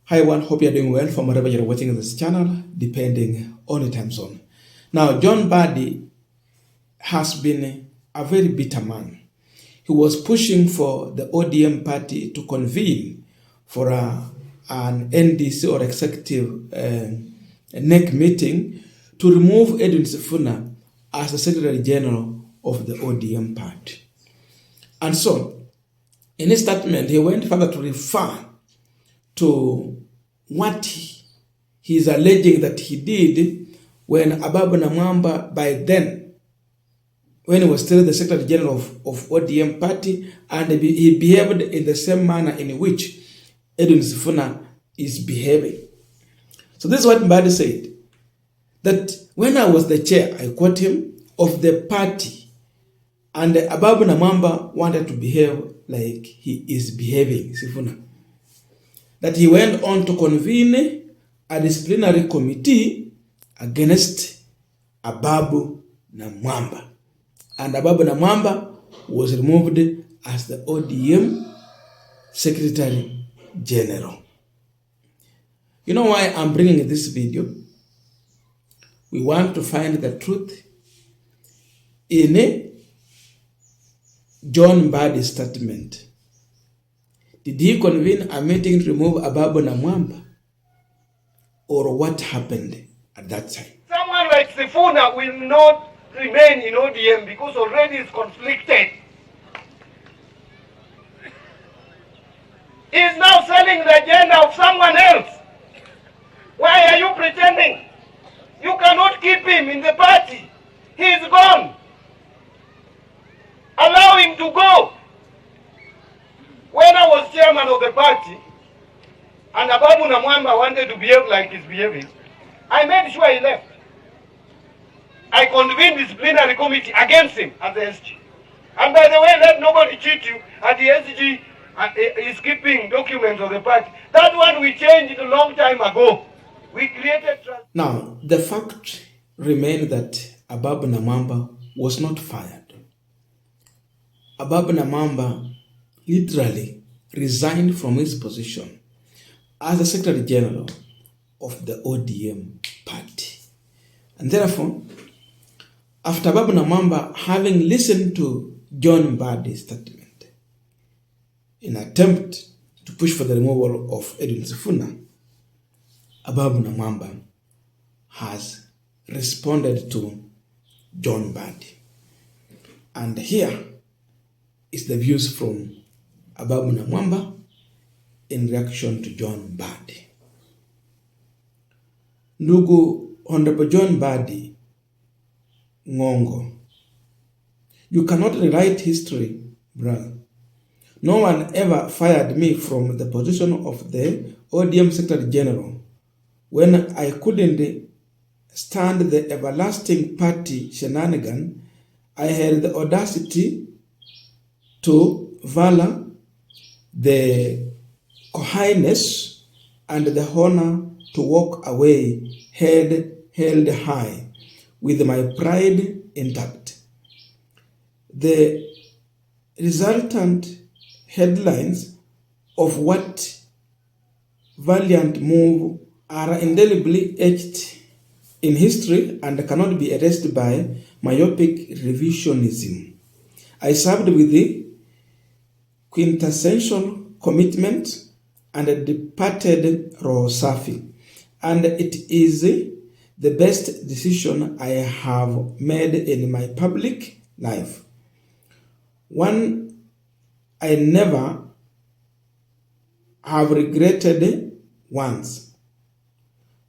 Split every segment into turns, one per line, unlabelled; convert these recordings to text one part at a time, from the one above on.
Hi everyone, hope you're doing well from wherever you're watching this channel, depending on the time zone. Now, John Mbadi has been a very bitter man. He was pushing for the ODM party to convene for an NDC or executive NEC meeting to remove Edwin Safuna as the Secretary General of the ODM party. And so, in his statement, he went further to refer to what he is alleging that he did when Ababu Namwamba, by then, when he was still the Secretary General of ODM party, and he behaved in the same manner in which Edwin Safuna is behaving. So this is what Mbadi said, that when I was the chair, I quote him, of the party, and Ababu Namwamba wanted to behave like he is behaving, Safuna, that he went on to convene a disciplinary committee against Ababu Namwamba. And Ababu Namwamba was removed as the ODM Secretary General. You know why I'm bringing this video? We want to find the truth in John Mbadi's statement. Did he convene a meeting to remove Ababu Namwamba? Or what happened at that time?
Someone like Safuna will not remain in ODM because already it's conflicted. He's now selling the agenda of someone else. Why are you pretending? You cannot keep him in the party. He's gone. Allow him to go. When I was chairman of the party, and Ababu Namwamba wanted to behave like he's behaving, I made sure he left. I convened this plenary committee against him as the SG. And by the way, let nobody cheat you. At the SG is keeping documents of the party. That one we changed a long time ago. We created trust.
Now, the fact remained that Ababu Namwamba was not fired. Ababu Namwamba literally resigned from his position as the Secretary General of the ODM party. And therefore, after Ababu Namwamba having listened to John Mbadi's statement in an attempt to push for the removal of Edwin Safuna, Ababu Namwamba has responded to John Mbadi. And here is the views from Ababu Namwamba in reaction to John Mbadi. Ndugu Honorable John Mbadi Ngongo, you cannot rewrite history, brother. No one ever fired me from the position of the ODM Secretary General when I couldn't stand the everlasting party shenanigan. I had the audacity to valor the kindness and the honor to walk away head held high with my pride intact. The resultant headlines of what valiant move are indelibly etched in history and cannot be erased by myopic revisionism. I served with the quintessential commitment and departed raw Safi, and it is the best decision I have made in my public life. One I never have regretted once.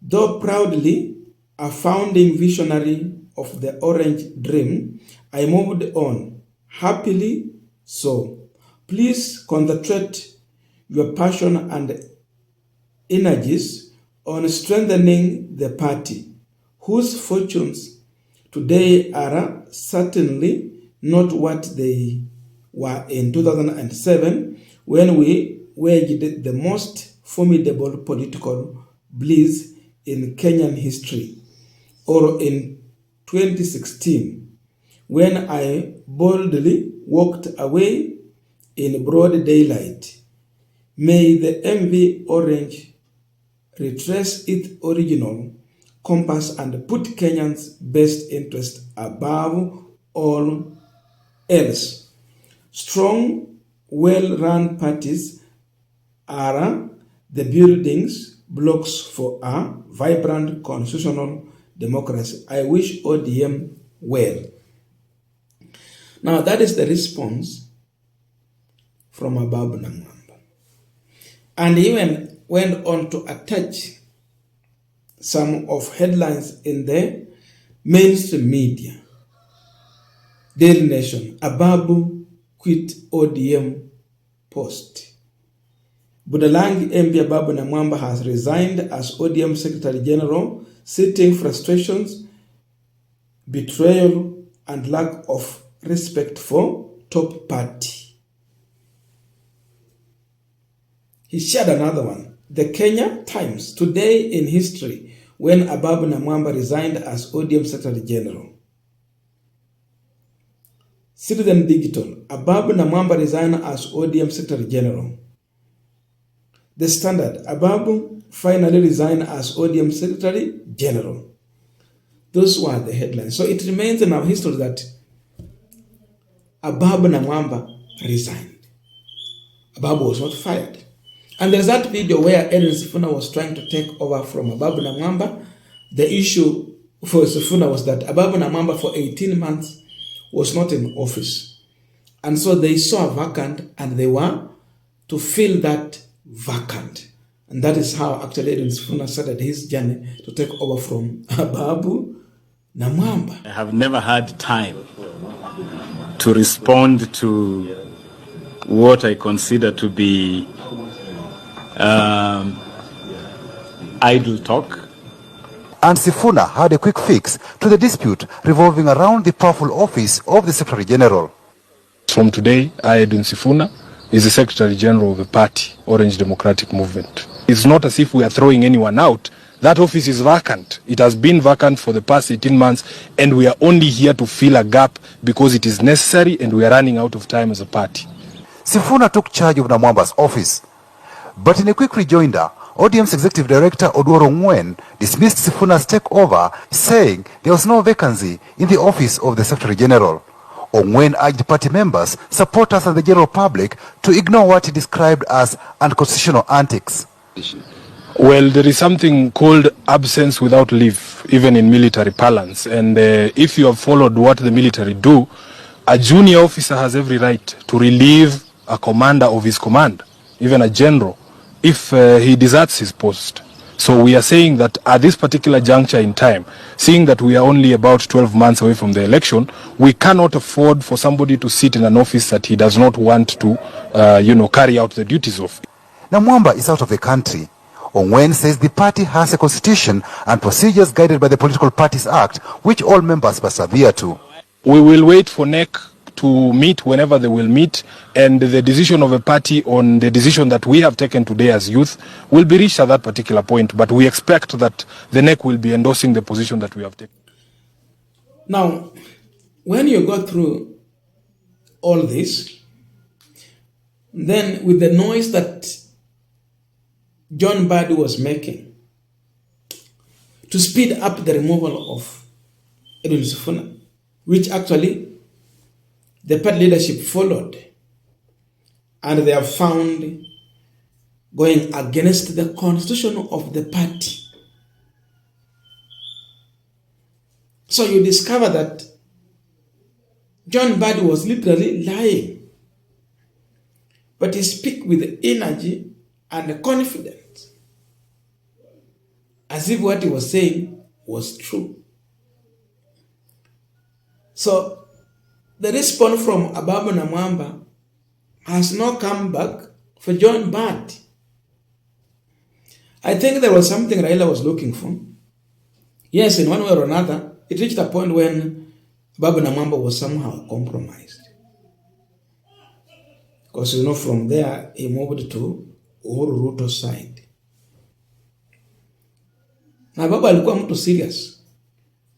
Though proudly a founding visionary of the Orange Dream, I moved on, happily so. Please concentrate your passion and energies on strengthening the party, whose fortunes today are certainly not what they were in 2007 when we waged the most formidable political bliss in Kenyan history, or in 2016 when I boldly walked away in broad daylight. May the MV Orange retrace its original compass and put Kenyans' best interest above all else. Strong, well-run parties are the buildings blocks for a vibrant constitutional democracy. I wish ODM well. Now that is the response from Ababu Namwamba. And he even went on to attach some of headlines in the mainstream media. Daily Nation, Ababu quit ODM post. Budalangi MP Ababu Namwamba has resigned as ODM Secretary General, citing frustrations, betrayal, and lack of respect for top party. He shared another one. The Kenya Times, today in history, when Ababu Namwamba resigned as ODM Secretary General. Citizen Digital, Ababu Namwamba resigned as ODM Secretary General. The Standard, Ababu finally resigned as ODM Secretary General. Those were the headlines. So it remains in our history that Ababu Namwamba resigned. Ababu was not fired. And there's that video where Safuna was trying to take over from Ababu Namwamba. The issue for Safuna was that Ababu Namwamba for 18 months was not in office. And so they saw a vacant and they were to fill that vacant. And that is how actually Safuna started his journey to take over from Ababu Namwamba.
I have never had time to respond to what I consider to be idle talk.
And Safuna had a quick fix to the dispute revolving around the powerful office of the Secretary General.
From today, Safuna is the Secretary General of the party, Orange Democratic Movement. It's not as if we are throwing anyone out. That office is vacant. It has been vacant for the past 18 months, and we are only here to fill a gap because it is necessary and we are running out of time as a party.
Safuna took charge of Namwamba's office. But in a quick rejoinder, ODM's Executive Director Oduoro Ngwen dismissed Safuna's takeover, saying there was no vacancy in the office of the Secretary General. Ongwen urged party members, supporters and the general public to ignore what he described as unconstitutional antics.
Well, there is something called absence without leave, even in military parlance. And if you have followed what the military do, a junior officer has every right to relieve a commander of his command, even a general, if he deserts his post. So we are saying that at this particular juncture in time, seeing that we are only about 12 months away from the election, we cannot afford for somebody to sit in an office that he does not want to, carry out the duties of.
Namwamba is out of the country. Ongwen says the party has a constitution and procedures guided by the Political Parties Act, which all members must adhere to.
We will wait for NEC to meet whenever they will meet, and the decision of a party on the decision that we have taken today as youth will be reached at that particular point. But we expect that the NEC will be endorsing the position that we have taken.
Now, when you go through all this, then with the noise that John Mbadi was making to speed up the removal of Safuna, which actually the party leadership followed, and they have found going against the constitution of the party. So you discover that John Mbadi was literally lying, but he speaks with energy and confidence, as if what he was saying was true. So the response from Ababu Namwamba has not come back for John Mbadi. I think there was something Raila was looking for. Yes, in one way or another, it reached a point when Ababu Namwamba was somehow compromised. Because, from there, he moved to Ruto's side. Now, Ababu alikuwa mtu serious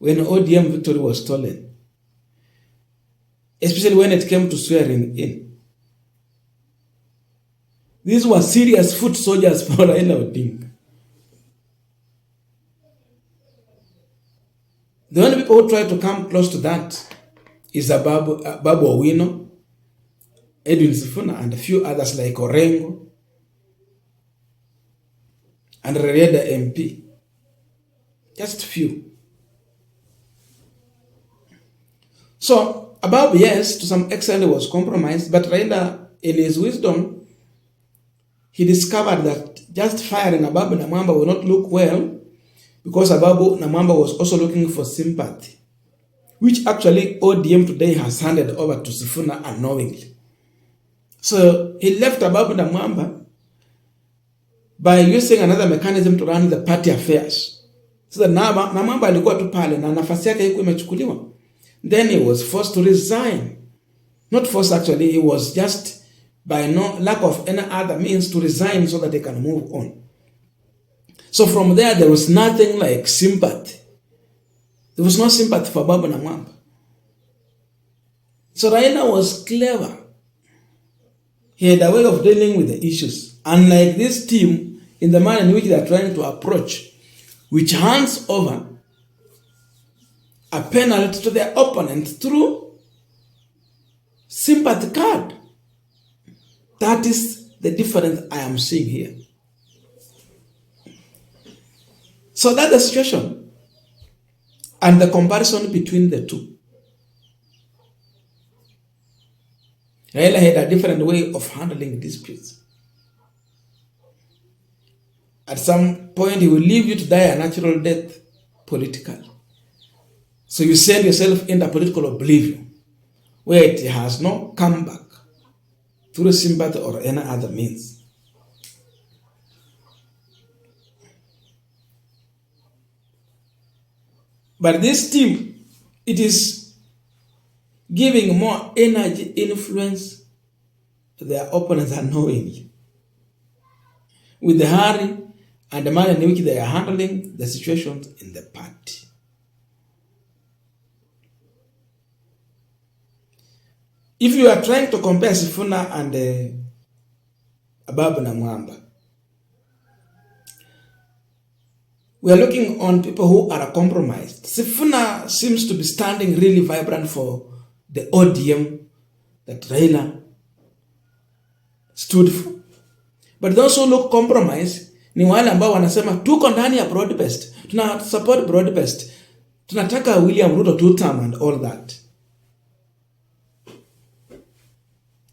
when ODM victory was stolen. Especially when it came to swearing in. These were serious foot soldiers for Raila Odinga. The only people who try to come close to that is Babu Owino, Edwin Safuna, and a few others like Orengo and Reda MP. Just few. So, Ababu, yes, to some extent was compromised, but Raila, in his wisdom, he discovered that just firing Ababu Namwamba will not look well, because Ababu Namwamba was also looking for sympathy, which actually ODM today has handed over to Safuna unknowingly. So he left Ababu Namwamba by using another mechanism to run the party affairs. So that Namwamba alikuwa tu pale na nafasi yake iko imechukuliwa. Then he was forced to resign. Not forced actually, he was just by no lack of any other means to resign so that they can move on. So from there was nothing like sympathy. There was no sympathy for Ababu Namwamba. So Raila was clever. He had a way of dealing with the issues. Unlike this team, in the manner in which they are trying to approach, which hands over a penalty to their opponent through sympathy card. That is the difference I am seeing here. So that's the situation and the comparison between the two. Raila had a different way of handling disputes. At some point, he will leave you to die a natural death politically. So you send yourself into political oblivion, where it has no comeback through sympathy or any other means. But this team, it is giving more energy, influence to their opponents unknowingly, with the hurry and the manner in which they are handling the situations in the party. If you are trying to compare Safuna and Ababu Namwamba, we are looking on people who are compromised. Safuna seems to be standing really vibrant for the ODM that Raila stood for. But those who look compromised ni wale ambao wanasema tuko ndani ya broad-based, tuna support broad-based, tunataka William Ruto 2-term and all that.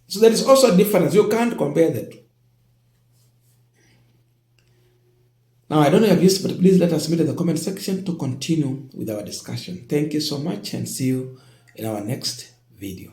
So there is also a difference. You can't compare the two. Now, I don't know if you've used, but please let us meet in the comment section to continue with our discussion. Thank you so much and see you in our next video.